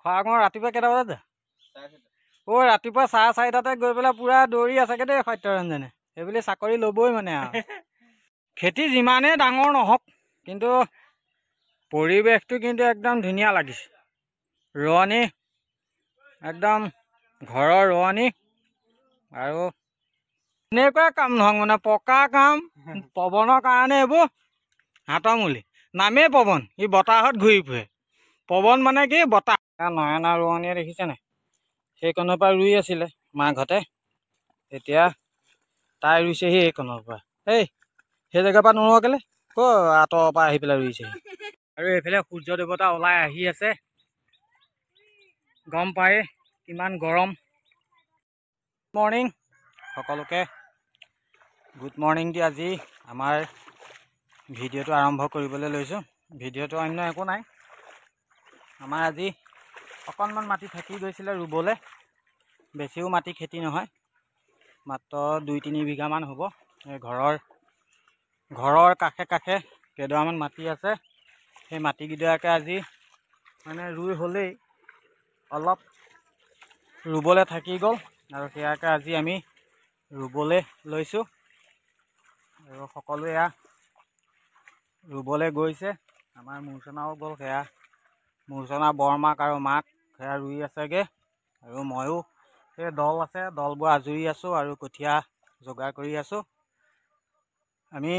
খৰাঙৰ ৰাতিপুৱা কেইটা বজাত যা ৰাতিপুৱা 4:30টাতে গৈ পেলাই পুৰা দৌৰি আছেগে দেই সত্যৰঞ্জনে সেইবুলি চাকৰি ল'বই মানে আৰু খেতি যিমানেই ডাঙৰ নহওক কিন্তু পৰিৱেশটো কিন্তু একদম ধুনীয়া লাগিছে ৰোৱনী একদম ঘৰৰ ৰোৱনী আৰু এনেকুৱা কাম নহওক মানে পকা কাম পৱনৰ কাৰণে এইবোৰ হাতৰ মুলি নামেই পৱন ই বতাহত ঘূৰি ফুৰে পৱন মানে কি বতাহ নয়না ৰোৱনীয়ে দেখিছে নাই সেইকণৰ পৰা ৰুই আছিলে মাঘতে এতিয়া তাই ৰুইছেহি এইকণৰ পৰা সেই জেগাৰ পৰা নোৰোৱা কেলে আঁতৰৰ পৰা আহি পেলাই ৰুইছেহি আৰু এইফালে সূৰ্য দেৱতা ওলাই আহি আছে গম পায় কিমান গৰম মৰ্ণিং সকলোকে গুড মৰ্ণিং দি আজি আমাৰ ভিডিঅ'টো আৰম্ভ কৰিবলৈ লৈছোঁ ভিডিঅ'টো অন্য একো নাই আমাৰ আজি অকণমান মাটি থাকি গৈছিলে ৰুবলৈ বেছিও মাটি খেতি নহয় মাত্ৰ 2-3 বিঘামান হ'ব এই ঘৰৰ কাষে কাষে কেইডৰামান মাটি আছে সেই মাটিকেইডৰাকে আজি মানে ৰুই হ'লেই অলপ ৰুবলৈ থাকি গ'ল আৰু সেয়াকে আজি আমি ৰুবলৈ লৈছোঁ আৰু সকলোৱে এয়া ৰুবলৈ গৈছে আমাৰ মূৰ্ছনাও গ'ল সেয়া মূৰ্ছনা বৰমাক আৰু মাক সেয়া ৰুই আছেগৈ আৰু ময়ো সেই দল আছে দলবোৰ আজৰি আছোঁ আৰু কঠীয়া যোগাৰ কৰি আছোঁ আমি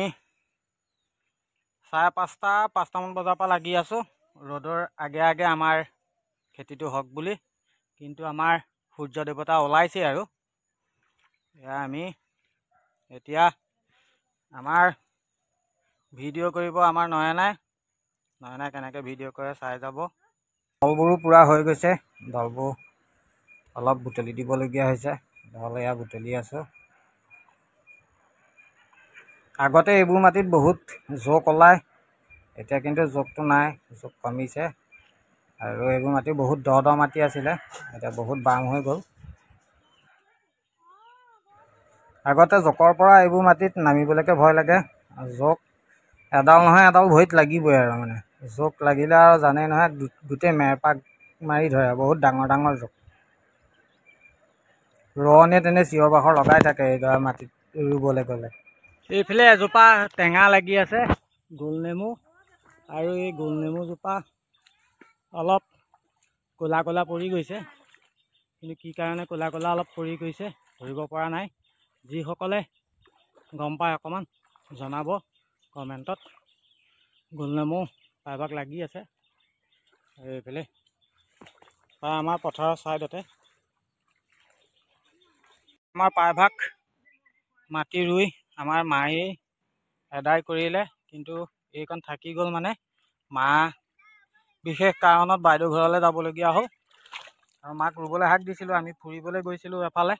5:30মান বজাৰ পৰা লাগি আছোঁ ৰ'দৰ আগে আগে আমাৰ খেতিটো হওক বুলি কিন্তু আমাৰ সূৰ্য দেৱতা ওলাইছে আৰু এয়া আমি এতিয়া আমাৰ ভিডিঅ' কৰিব আমাৰ নয়নাই কেনেকৈ ভিডিঅ' কৰে চাই যাব দলবোৰো পূৰা হৈ গৈছে দলবোৰ অলপ বুটলি দিবলগীয়া হৈছে দল এয়া বুটলি আছোঁ আগতে এইবোৰ মাটিত বহুত জোক ওলায় এতিয়া কিন্তু জোকটো নাই জোক কমিছে আৰু এইবোৰ মাটি বহুত দ মাটি আছিলে এতিয়া বহুত বাম হৈ গ'ল আগতে জোকৰ পৰা এইবোৰ মাটিত নামিবলৈকে ভয় লাগে জোক এডাল নহয় এডাল ভৰিত লাগিবই আৰু মানে জোক লাগিলে আৰু জানেই নহয় গোটেই মেৰপাক মাৰি ধৰে বহুত ডাঙৰ ডাঙৰ জোক ৰোৱনীয়ে তেনে চিঞৰ বাখৰ লগাই থাকে এইডৰা মাটিত ৰুবলৈ গ'লে এইফালে এজোপা টেঙা লাগি আছে গোল নেমু আৰু এই গোল নেমুজোপা অলপ ক'লা ক'লা পৰি গৈছে কিন্তু কি কাৰণে ক'লা ক'লা অলপ পৰি গৈছে ধৰিব পৰা নাই যিসকলে গম পায় অকণমান জনাব কমেণ্টত গোল নেমু প্ৰায়ভাগ লাগি আছে আৰু এইফালে আমাৰ পথাৰৰ ছাইডতে আমাৰ প্ৰায়ভাগ মাটি ৰুই আমাৰ মায়ে এদায় কৰিলে কিন্তু এইকণ থাকি গ'ল মানে মা বিশেষ কাৰণত বাইদেউ ঘৰলৈ যাবলগীয়া হ'ল আৰু মাক ৰুবলৈ হাক দিছিলোঁ আমি ফুৰিবলৈ গৈছিলোঁ এফালে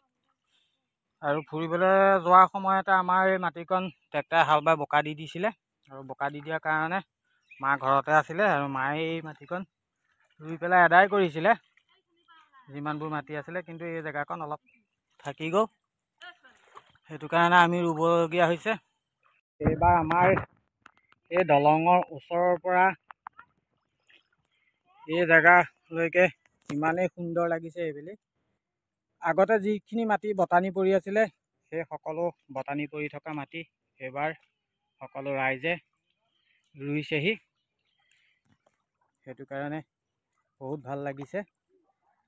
আৰু ফুৰিবলৈ যোৱাৰ সময়তে আমাৰ এই মাটিকণ ট্ৰেক্টৰে হাল বাই বোকা দি দিছিলে আৰু বোকা দি দিয়াৰ কাৰণে মা ঘৰতে আছিলে আৰু মায়ে এই মাটিকণ ৰুই পেলাই আদায় কৰিছিলে যিমানবোৰ মাটি আছিলে কিন্তু এই জেগাকণ অলপ থাকি গ'ল সেইটো কাৰণে আমি ৰুবলগীয়া হৈছে এইবাৰ আমাৰ এই দলঙৰ ওচৰৰ পৰা এই জেগালৈকে ইমানেই সুন্দৰ লাগিছে এইবেলি আগতে যিখিনি মাটি বটানি পৰি আছিলে সেই সকলো বটানি পৰি থকা মাটি এইবাৰ সকলো ৰাইজে ৰুইছেহি সেইটো কাৰণে বহুত ভাল লাগিছে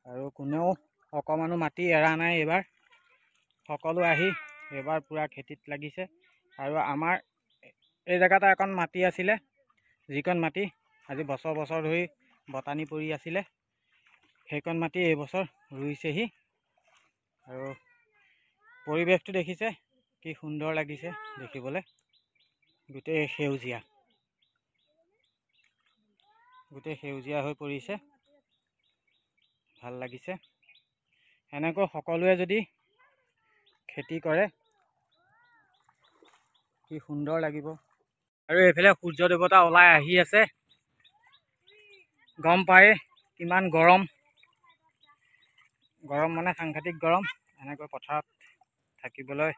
আৰু কোনেও অকণমানো মাটি এৰা নাই এইবাৰ সকলো আহি এইবাৰ পূৰা খেতিত লাগিছে আৰু আমাৰ এই জেগাতে অকণ মাটি আছিলে যিকণ মাটি আজি বছৰ বছৰ ধৰি বটানি পৰি আছিলে সেইকণ মাটি এইবছৰ ৰুইছেহি আৰু পৰিৱেশটো দেখিছে কি সুন্দৰ লাগিছে দেখিবলৈ গোটেই সেউজীয়া হৈ পৰিছে ভাল লাগিছে এনেকৈ সকলোৱে যদি খেতি কৰে কি সুন্দৰ লাগিব আৰু এইফালে সূৰ্য দেৱতা ওলাই আহি আছে গম পায় কিমান গৰম মানে সাংঘাতিক গৰম এনেকৈ পথাৰত থাকিবলৈ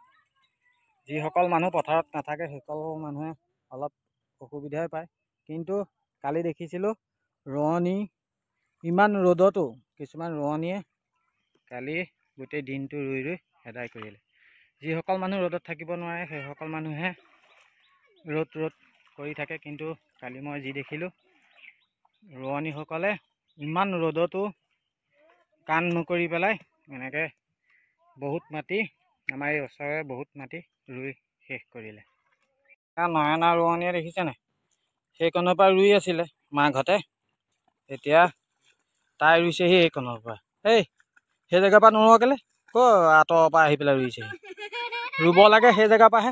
যিসকল মানুহ পথাৰত নাথাকে সেইসকল মানুহে অলপ অসুবিধাই পায় কিন্তু কালি দেখিছিলোঁ ৰোৱনী ইমান ৰ'দতো কিছুমান ৰোৱনীয়ে কালি গোটেই দিনটো ৰুই ৰুই এদায় কৰিলে। যিসকল মানুহ ৰ'দত থাকিব নোৱাৰে সেইসকল মানুহে ৰ'দ কৰি থাকে। কিন্তু কালি মই যি দেখিলোঁ, ৰোৱনীসকলে ইমান ৰ'দতো কাণ নকৰি পেলাই এনেকৈ বহুত মাটি, আমাৰ এই ওচৰৰে বহুত মাটি ৰুই শেষ কৰিলে। নয়না ৰোৱনীয়ে দেখিছেনে, সেইকণৰ পৰা ৰুই আছিলে মাঘতে, এতিয়া তাই ৰুইছেহি এইকণৰ পৰা। সেই জেগাৰ পৰা নোৰোৱা কেলে, ক'ৰ আঁতৰৰ পৰা আহি পেলাই ৰুইছেহি। ৰুব লাগে সেই জেগাৰ পৰাহে,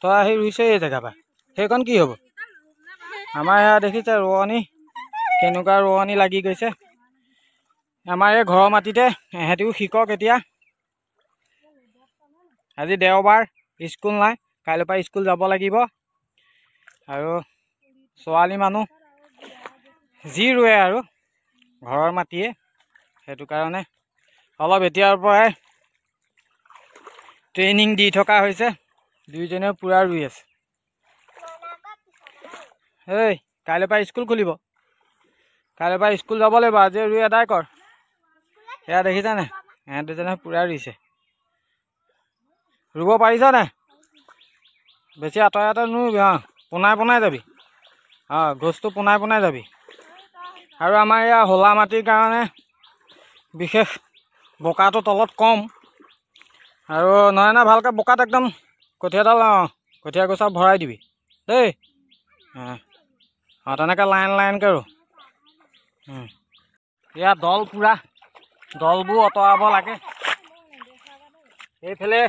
তই আহি ৰুইছে এই জেগাৰ পৰা, সেইকণ কি হ'ব। আমাৰ ইয়াত দেখিছে ৰোৱনী কেনেকুৱা ৰোৱনী লাগি গৈছে। আমাৰ এই ঘৰৰ মাটিতে এহেঁতিও শিকক। এতিয়া আজি দেওবাৰ, স্কুল নাই, কাইলৈৰ পৰা স্কুল যাব লাগিব। আৰু ছোৱালী মানুহ যি ৰুৱে আৰু ঘৰৰ মাটিয়ে, সেইটো কাৰণে অলপ এতিয়াৰ পৰাই ট্ৰেইনিং দি থকা হৈছে। দুইজনেও পূৰা ৰুই আছে। কাইলৈৰ পৰা স্কুল খুলিব, কাইলৈৰ পৰা স্কুল যাব লাগিব। আজি ৰুই আদায় কৰ। এয়া দেখিছানে, এহেঁত দুজনে পূৰা ৰুইছে। ৰুব পাৰিছ নাই? বেছি আঁতৰে নুৰুবি, পোনাই যাবি। গছটো পোনাই যাবি। আৰু আমাৰ এয়া হোলা মাটিৰ কাৰণে বিশেষ বোকাটো তলত কম। আৰু নয়না ভালকৈ বোকাত একদম কঠীয়াডাল কঠীয়া গছা ভৰাই দিবি দেই। তেনেকৈ লাইনকৈ ৰু। এয়া দল পূৰা, দলবোৰ আঁতৰাব লাগে। এইফালে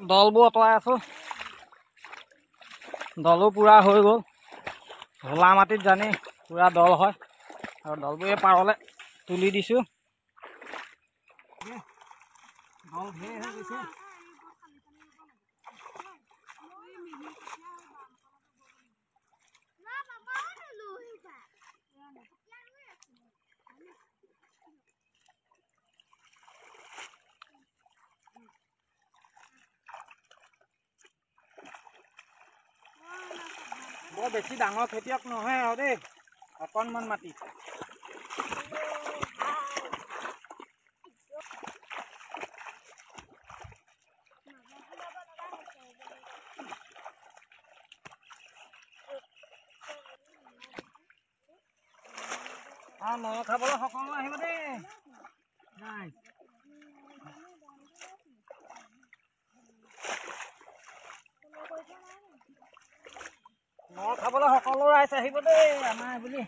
দলবোৰ আঁতৰাই আছোঁ। দলো পূৰা হৈ গ'ল। হোলা মাটিত জানি পূৰা দল হয়। আৰু দলবোৰ এই পাৰলৈ তুলি দিছোঁ। দল ঢেৰ হৈ গৈছে। বৰ বেছি ডাঙৰ খেতিয়ক নহয় আৰু দেই, অকণমান মাটি। মহ খাবলৈ সকলো আহিব দেই। মহ খাবলৈ সকলো ৰাইজ আহিব দেই আমাৰ বুলি।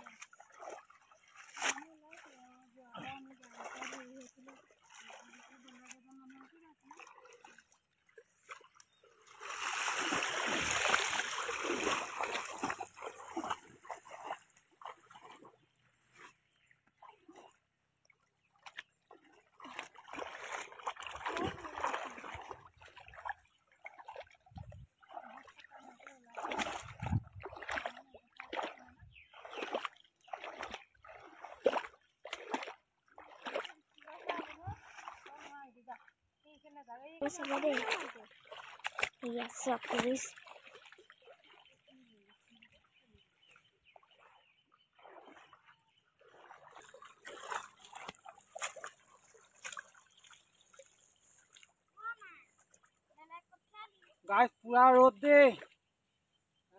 গাইজ পুৰা ৰ'দ দেই,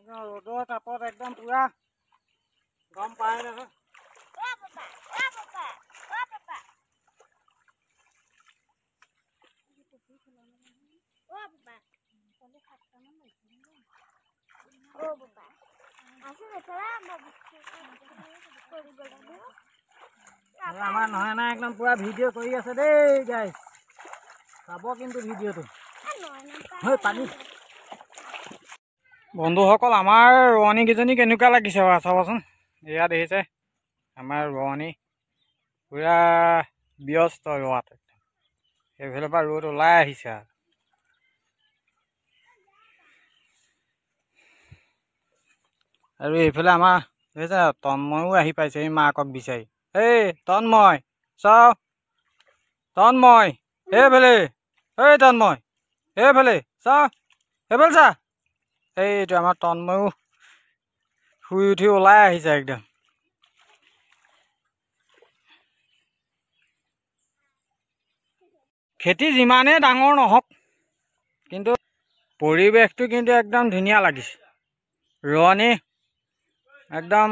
ৰ'দৰ তাপত একদম পুৰা গম পায় নহয়। আমাৰ নহয় নাই একদম পুৰা ভিডিঅ' কৰি আছে দেই গাইজ, চাব কিন্তু ভিডিঅ'টো। পানী বন্ধুসকল, আমাৰ ৰোৱনীকেইজনী কেনেকুৱা লাগিছে বাৰু চাবচোন। এয়া দেখিছে আমাৰ ৰোৱনী পুৰা ব্যস্ত ৰোৱাত। সেইফালৰ পৰা ৰ'দ ওলাই আহিছে আৰু এইফালে আমাৰ দেখিছে তন্ময়ো আহি পাইছে এই মাকক বিচাৰি। তন্ময় চাও, তন্ময় এইফালে, তন্ময় এইফালে চা, এইফালে চা। এইটো আমাৰ তন্ময়ো শুই উঠি ওলাই আহিছে একদম। খেতি যিমানেই ডাঙৰ নহওক কিন্তু পৰিৱেশটো কিন্তু একদম ধুনীয়া লাগিছে। ৰোৱনী একদম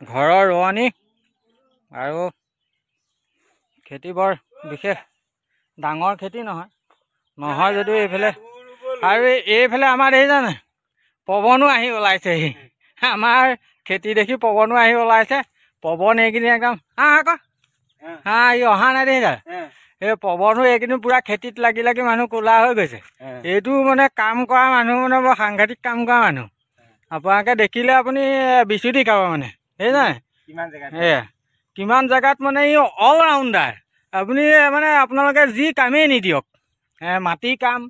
ঘৰৰ ৰোৱনী আৰু খেতি বৰ বিশেষ ডাঙৰ খেতি নহয় যদিও এইফালে আৰু এইফালে আমাৰ দেখিছানে পৱনো আহি ওলাইছেহি। আমাৰ খেতি দেখি পৱনো আহি ওলাইছে। পৱন এইখিনি একদম ই অহা নাই দেখিছা। এই পৱনো এইকেইদিন পুৰা খেতিত লাগি লাগি মানুহ কোলা হৈ গৈছে। এইটো মানে কাম কৰা মানুহ মানে বৰ সাংঘাতিক কাম কৰা মানুহ। আপোনালোকে দেখিলে আপুনি বিচুতি খাব মানে সেইজানে। এয়া কিমান জেগাত মানে ই অল ৰাউণ্ডাৰ। আপুনি মানে আপোনালোকে যি কামেই নিদিয়ক, মাটি কাম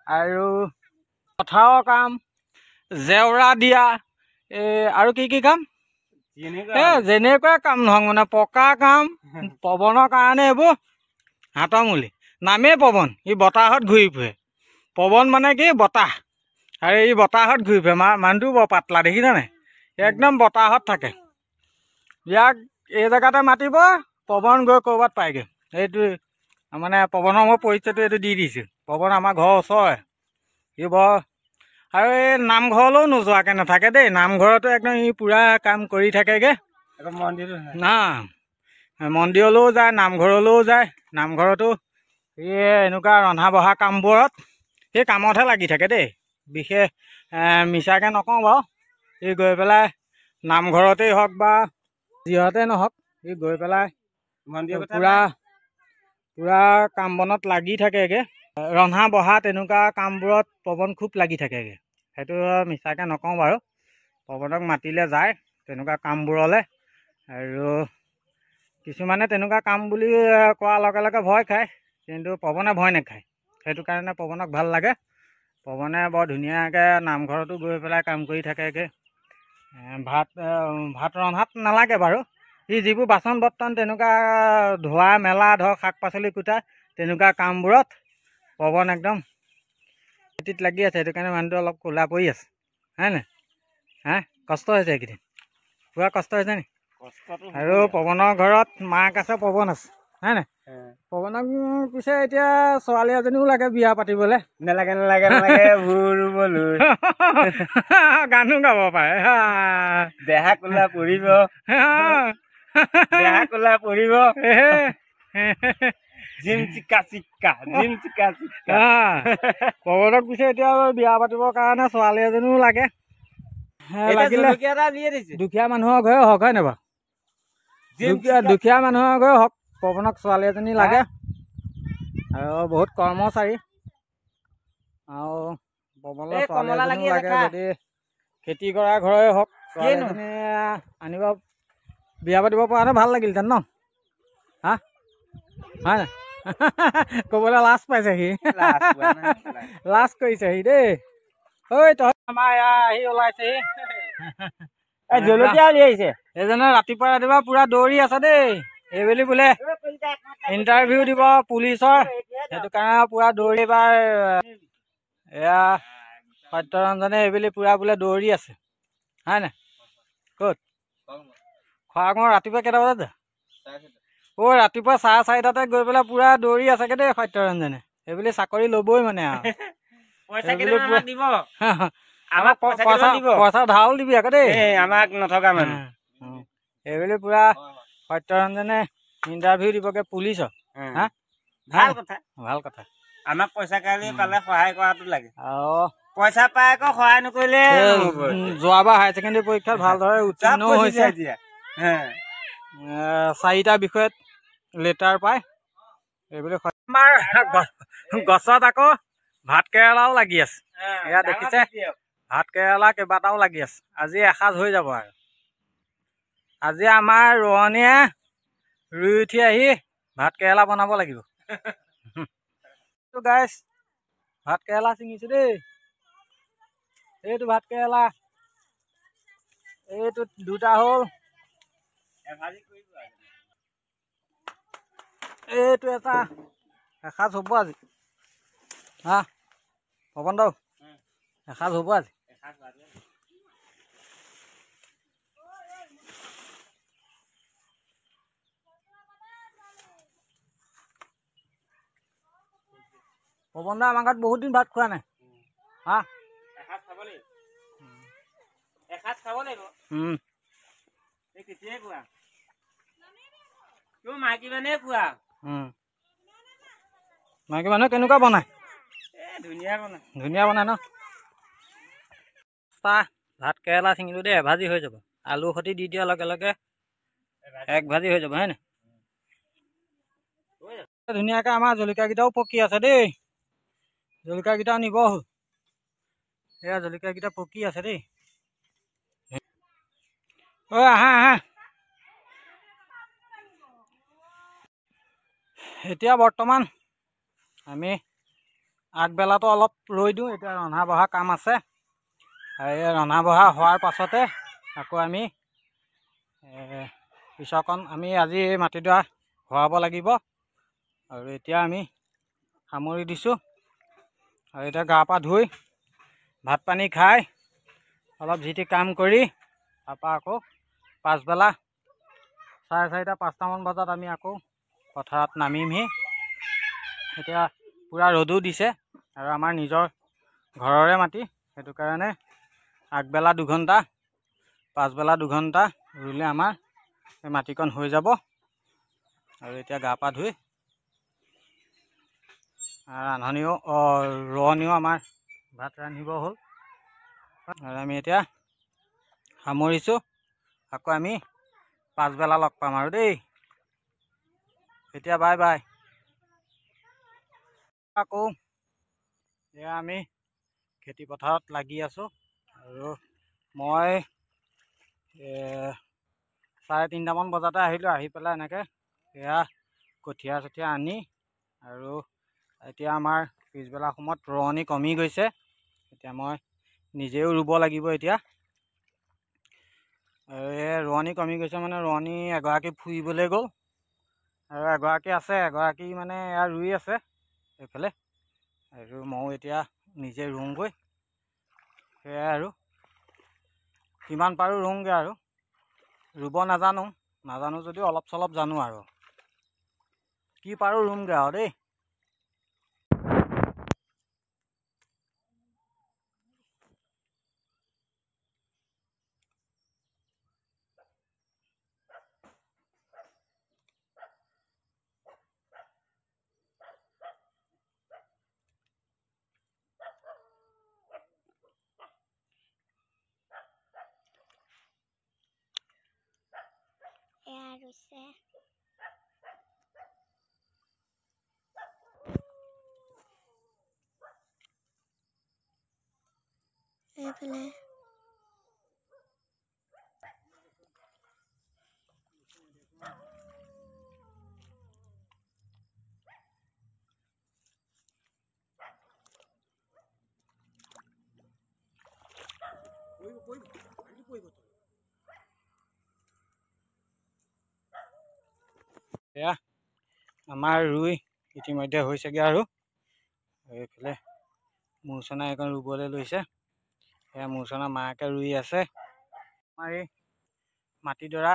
আৰু পথাৰৰ কাম, জেওৰা দিয়া, আৰু কি কাম যেনেকুৱা কাম নহওক মানে পকা কাম পৱনৰ কাৰণে এইবোৰ হাতৰ মুলি। নামেই পৱন, ই বতাহত ঘূৰি ফুৰে। পৱন মানে কি বতাহ, আৰু এই বতাহত ঘূৰি ফুৰে। মানুহটো বৰ পাতলা দেখিছানে, একদম বতাহত থাকে। ইয়াক এই জেগাতে মাতিব, পৱন গৈ ক'ৰবাত পায়গৈ। এইটো মানে পৱনৰ মই পৰিচয়টো এইটো দি দিছোঁ। পৱন আমাৰ ঘৰৰ ওচৰৰে। ই বৰ আৰু এই নামঘৰলৈও নোযোৱাকৈ নাথাকে দেই। নামঘৰতো একদম ই পূৰা কাম কৰি থাকেগৈ। না মন্দিৰলৈও যায়, নামঘৰলৈও যায়। নামঘৰতো এই এনেকুৱা ৰন্ধা বঢ়া কামবোৰত সেই কামতহে লাগি থাকে দেই। বিশেষ মিছাকৈ নকওঁ বাৰু। ই গৈ পেলাই নামঘৰতেই হওক বা যিহতে নহওক, ই গৈ পেলাই পুৰা কাম বনত লাগি থাকেগৈ। ৰন্ধা বঢ়া তেনেকুৱা কামবোৰত পৱন খুব লাগি থাকেগৈ। সেইটো মিছাকৈ নকওঁ বাৰু। পৱনক মাতিলে যায় তেনেকুৱা কামবোৰলৈ। আৰু কিছুমানে তেনেকুৱা কাম বুলি কোৱাৰ লগে লগে ভয় খায়, কিন্তু পৱনে ভয় নাখায়। সেইটো কাৰণে পৱনক ভাল লাগে। পৱনে বৰ ধুনীয়াকৈ নামঘৰতো গৈ পেলাই কাম কৰি থাকেগৈ। ভাত ৰন্ধাত নালাগে বাৰু। সি যিবোৰ বাচন বৰ্তন তেনেকুৱা ধোৱা মেলা, ধৰক শাক পাচলি কুটা তেনেকুৱা কামবোৰত পৱন একদম খেতিত লাগি আছে। সেইটো কাৰণে মানুহটো অলপ ক'লা পৰি আছে, হয় নাই? কষ্ট হৈছে এইকেইদিন, পুৰা কষ্ট হৈছে নি? আৰু পৱনৰ ঘৰত মাক আছে, পৱন আছে, হয় নাই? পৱনক পিছে এতিয়া ছোৱালী এজনীও লাগে বিয়া পাতিবলৈ। নালাগে গানো গাব পাৰে। দেহা কোলা পৰিব পৱনক পিছে এতিয়া বিয়া পাতিবৰ কাৰণে ছোৱালী এজনীও লাগে। লাগিলে দুখীয়া মানুহৰ ঘৰে হওক, হয় নাই বাৰু? দুখীয়া মানুহৰ ঘৰে হওক, পৱনক ছোৱালী এজনী লাগে। আৰু বহুত কৰ্মচাৰী, আৰু পৱনলৈ ছোৱালী এজনীও লাগে। যদি খেতি কৰা ঘৰে হওক, ছোৱালী এজনী আনিব, বিয়া পাতিব পৰা হ'লে ভাল লাগিলহেঁতেন ন? হয় নাই? ক'বলৈ লাজ পাইছে সি, লাজ কৰিছে সি দেই। ঐ তই আমাৰ আহি ওলাইছেহি জলকীয়া উলিয়াইছে। এইজনে ৰাতিপুৱা পুৰা দৌৰি আছে দেই। এইবেলি বোলে ইণ্টাৰভিউ দিব পুলিচৰ, সেইটো কাৰণে পুৰা দৌৰি। এবাৰ এয়া সত্যৰঞ্জনে এইবেলি পুৰা বোলে দৌৰি আছে, হয় নাই? ক'ত খোৱাঙৰ ৰাতিপুৱা কেইটা বজাত যা? ৰাতিপুৱা 4:30টাতে গৈ পেলাই পুৰা দৌৰি আছেগে দেই সত্যৰঞ্জনে। এইবুলি চাকৰি ল'বই মানে আৰু। পইচা ধাৰো দিবি আকৌ দেই, আমাক নথকা মানুহ। এইবুলি পুৰা সত্যৰঞ্জনে ইণ্টাৰভিউ দিবগে পুলিচৰ। ভাল কথা, ভাল কথা। আমাক পইচা কালি পালে সহায় কৰাটো লাগে। আৰু পইচা পাই আকৌ সহায় নকৰিলে যোৱাবাৰ হায়াৰ ছেকেণ্ডেৰী পৰীক্ষাত ভালদৰে উত্তীৰ্ণ হৈছে। 4টা বিষয়ত লেটাৰ পায়। এইবুলি আমাৰ গছত আকৌ ভাত কেৰেলাও লাগি আছে। এয়া দেখিছে, ভাত কেৰেলা কেইবাটাও লাগি আছে। আজি এসাঁজ হৈ যাব। আৰু আজি আমাৰ ৰোৱনীয়ে ৰুই উঠি আহি ভাত কেৰেলা বনাব লাগিব। গাইছ, ভাত কেৰেলা ছিঙিছো দেই। এইটো ভাত কেৰেলা, এইটো 2টা হ'ল, এইটো এটা। এসাঁজ হ'ব আজি। পৱন দা, এসাঁজ হ'ব আজি। পৱন দা আমাৰ ঘৰত বহুত দিন ভাত খোৱা নাই হা এসাঁজ খাব লাগিব এসাঁজ খাব লাগিব এই কেতিয়াই খোৱা তোৰ মাইকী মানে খোৱা মাইকী মানুহে কেনেকুৱা বনায় ধুনীয়া বনাই ন চাহ ভাত কেৰেলা ছিঙিলোঁ দেই এভাজি হৈ যাব আলু সৈতে দি দিয়াৰ লগে লগে এক ভাজি হৈ যাব হয় নাই ধুনীয়াকৈ আমাৰ জলকীয়াকেইটাও পকি আছে দেই জলকীয়াকেইটাও নিব হ'ল এয়া জলকীয়াকেইটা পকি আছে দেই ঐ আহা আহা এতিয়া বৰ্তমান আমি আগবেলাটো অলপ ৰৈ দিওঁ এতিয়া ৰন্ধা বঢ়া কাম আছে আৰু এই ৰন্ধা বঢ়া হোৱাৰ পাছতে আকৌ আমি পিছৰকণ আমি আজি মাটিডৰা ভৰাব লাগিব আৰু এতিয়া আমি সামৰি দিছোঁ আৰু এতিয়া গা পা ধুই ভাত পানী খাই অলপ যি টি কাম কৰি তাৰপৰা আকৌ পাছবেলা 4:30 5টামান বজাত আমি আকৌ পথাৰত নামিমহি এতিয়া পূৰা ৰ'দো দিছে আৰু আমাৰ নিজৰ ঘৰৰে মাটি সেইটো কাৰণে আগবেলা 2 ঘণ্টা পাছবেলা 2 ঘণ্টা ৰুলে আমাৰ এই মাটিকণ হৈ যাব আৰু এতিয়া গা পা ধুই ৰান্ধনিও ৰোৱনীও আমাৰ ভাত ৰান্ধিব হ'ল আৰু আমি এতিয়া সামৰিছোঁ আকৌ আমি পাছবেলা লগ পাম আৰু দেই এতিয়া বাই বাই আকৌ এয়া আমি খেতি পথাৰত লাগি আছোঁ আৰু মই 3:30মান বজাতে আহিলোঁ আহি পেলাই এনেকৈ এয়া কঠীয়া চঠীয়া আনি আৰু এতিয়া আমাৰ পিছবেলা সময়ত ৰোৱনী কমি গৈছে এতিয়া মই নিজেও ৰুব লাগিব এতিয়া আৰু এই ৰোৱনী কমি গৈছে মানে ৰোৱনী এগৰাকী ফুৰিবলৈ গ'ল আৰু এগৰাকী আছে এগৰাকী মানে এয়া ৰুই আছে এইফালে আৰু ময়ো এতিয়া নিজে ৰুওঁগৈ সেয়াই আৰু কিমান পাৰোঁ ৰুওঁগৈ আৰু ৰুব নাজানো যদিও অলপ চলপ জানো আৰু কি পাৰোঁ ৰুমগৈ আৰু দেই ৰুইছে এইফালে এয়া আমাৰ ৰুই ইতিমধ্যে হৈছেগৈ আৰু এইফালে মূৰ্চনা এখন ৰুবলৈ লৈছে সেয়া মূৰ্চনা মাকে ৰুই আছে আমাৰ এই মাটিডৰা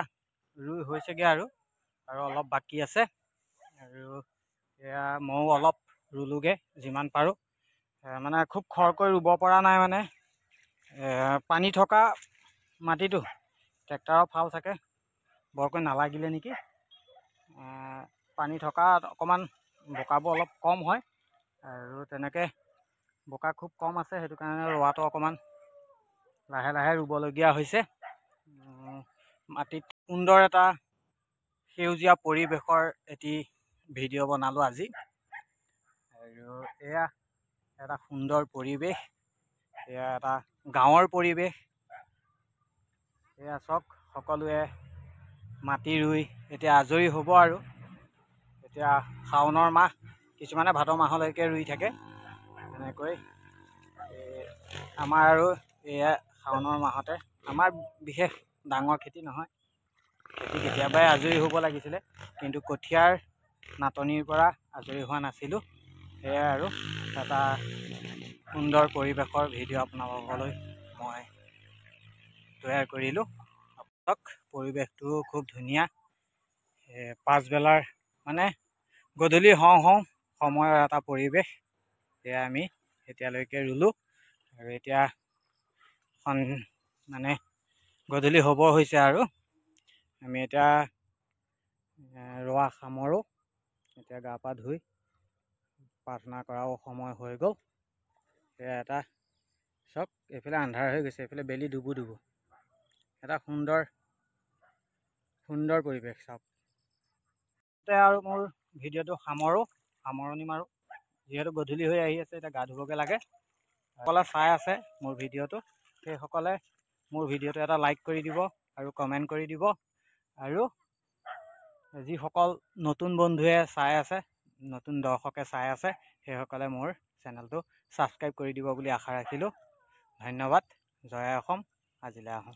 ৰুই হৈছেগৈ আৰু অলপ বাকী আছে আৰু এয়া ময়ো অলপ ৰুলোগৈ যিমান পাৰোঁ মানে খুব খৰকৈ ৰুব পৰা নাই মানে পানী থকা মাটিটো ট্ৰেক্টৰৰ ফাল চাগে বৰকৈ নালাগিলে নেকি পানী থকা অকণমান বোকাবোৰ অলপ কম হয় আৰু তেনেকৈ বোকা খুব কম আছে সেইটো কাৰণে ৰোৱাটো অকণমান লাহে লাহে ৰুবলগীয়া হৈছে মাটিত সুন্দৰ এটা সেউজীয়া পৰিৱেশৰ এটি ভিডিঅ' বনালোঁ আজি আৰু এয়া এটা সুন্দৰ পৰিৱেশ এয়া এটা গাঁৱৰ পৰিৱেশ এয়া চাওক সকলোৱে মাটি ৰুই এতিয়া আজৰি হ'ব আৰু এতিয়া শাওণৰ মাহ কিছুমানে ভাদ মাহলৈকে ৰুই থাকে এনেকৈ আমাৰ আৰু এয়া শাওণৰ মাহতে আমাৰ বিশেষ ডাঙৰ খেতি নহয় খেতি কেতিয়াবাই আজৰি হ'ব লাগিছিলে কিন্তু কঠীয়াৰ নাটনিৰ পৰা আজৰি হোৱা নাছিলোঁ সেয়াই আৰু এটা সুন্দৰ পৰিৱেশৰ ভিডিঅ' আপোনালোকলৈ মই তৈয়াৰ কৰিলোঁ আপোনালোক পৰিৱেশটো খুব ধুনীয়া পাছবেলাৰ মানে গধূলি হওঁ সময়ৰ এটা পৰিৱেশ সেয়া আমি এতিয়ালৈকে ৰুলোঁ আৰু এতিয়া মানে গধূলি হ'ব হৈছে আৰু আমি এতিয়া ৰোৱা সামৰোঁ। এতিয়া গা পা ধুই প্ৰাৰ্থনা কৰাও সময় হৈ গ'ল। সেয়া এটা চব এইফালে আন্ধাৰ হৈ গৈছে, এইফালে বেলি ডুবু ডুবু, এটা সুন্দৰ পৰিৱেশ চাওক। আৰু মোৰ ভিডিঅ'টো সামৰণি মাৰোঁ, যিহেতু গধূলি হৈ আহি আছে, এতিয়া গা ধুবগৈ লাগে। সকলে চাই আছে মোৰ ভিডিঅ'টো, সেইসকলে মোৰ ভিডিঅ'টো এটা লাইক কৰি দিব আৰু কমেণ্ট কৰি দিব, আৰু যিসকল নতুন বন্ধুৱে চাই আছে, নতুন দৰ্শকে চাই আছে, সেইসকলে মোৰ চেনেলটো ছাবস্ক্ৰাইব কৰি দিব বুলি আশা ৰাখিলোঁ। ধন্যবাদ। জয় অসম। আজিলৈ আহোঁ।